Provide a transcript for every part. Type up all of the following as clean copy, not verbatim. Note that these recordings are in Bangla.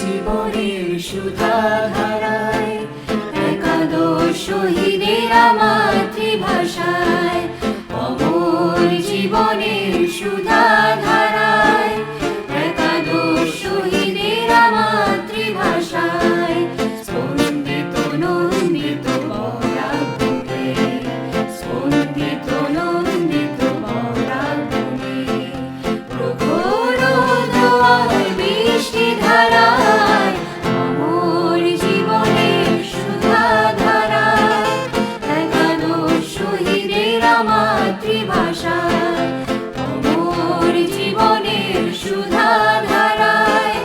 জীবনের সুধাধারায়, একাদশ শহীদেরা মাতৃভাষায়, অমর জীবনের সুধাধারায়, একাদশ শহীদেরা মাতৃভাষায়, স্পন্দিত নন্দিত বরাভূমে, স্পন্দিত নন্দিত বরাভূমে, প্রখর দোয়ায় বৃষ্টি ধারায়, অমর জীবনের সুধাধারায়, একাদশ শহীদেরা মাতৃভাষায়, অমর জীবনের সুধাধারায়,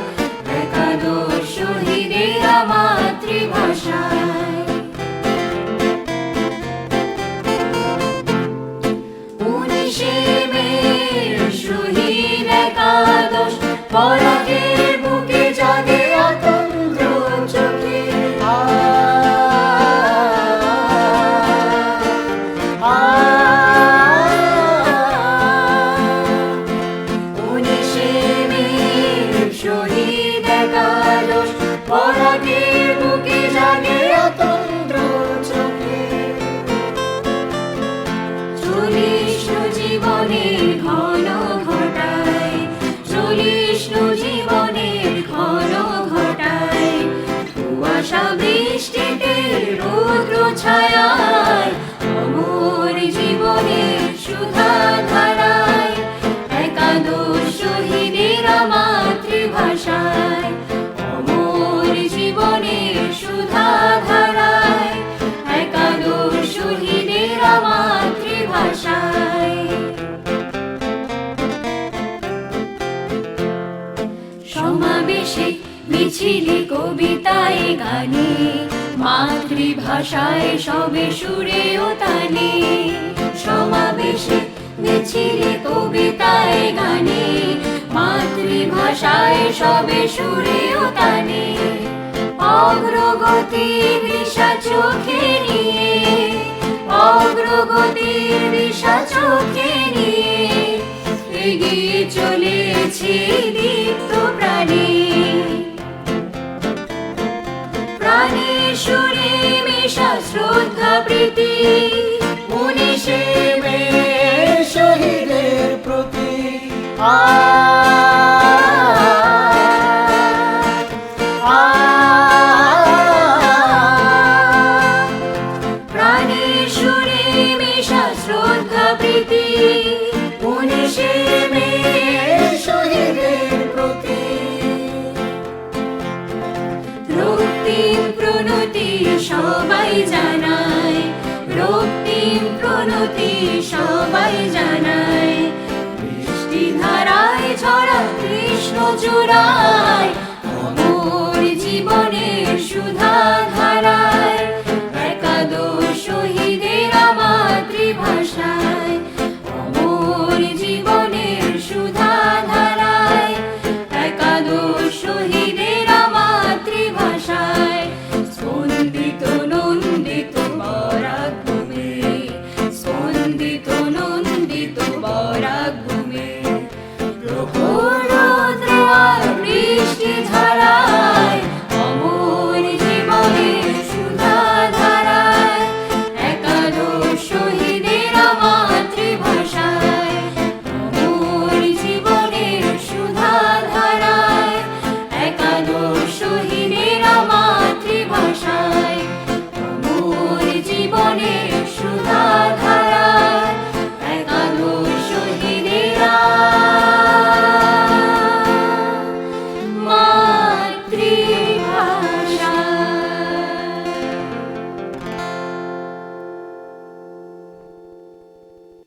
একাদশ শহীদেরা মাতৃভাষায়। 19শে মে শহীদ একাদশ, পরাগের বুকে জাগে অতন্দ্র চোখে, 19শে মে শহীদ একাদশ, পরাগের বুকে জাগে অতন্দ্র চোখে, চলিষ্ণু জীবনের ঘন ঘটায়, চলিষ্ণু জীবনের ঘন ঘটায়, কুয়াশা বৃষ্টিতে রৌদ্র ছায়ায়, অমর জীবনের সুধাধারায়, একাদশ শহীদেরা মাতৃভাষায়, অমর জীবনের সুধাধারায়, একাদশ শহীদেরা মাতৃভাষায়। সমাবেশে মিছিলে কবিতায় গানে, মাতৃভাষায় সবে সুরে ও তানে, সমাবেশে মিছিলে কবিতায় গানে, মাতৃভাষায় সবে সুরে ও তানে, অগ্রগতির দিশা চোখে নিয়ে, অগ্রগতির দিশা চোখে নিয়ে, এগিয়ে চলেছে দীপ্ত প্রাণে, প্রাণের সুরে মেশা শ্রদ্ধা প্রীতি, 19শে মে শহীদের প্রতি, প্রাণের সুরে মেশা শ্রদ্ধা প্রীতি, 19শে মে শহীদের প্রতি, রক্তিম প্রণতি সবাই জানায়, রক্তিম প্রণতি সবাই জানায়, বৃষ্টি ধারায় ঝরা কৃষ্ণ চূড়ায়, অমর জীবনের সুধাধারায়, একাদশ শহীদেরা মাতৃভাষায়,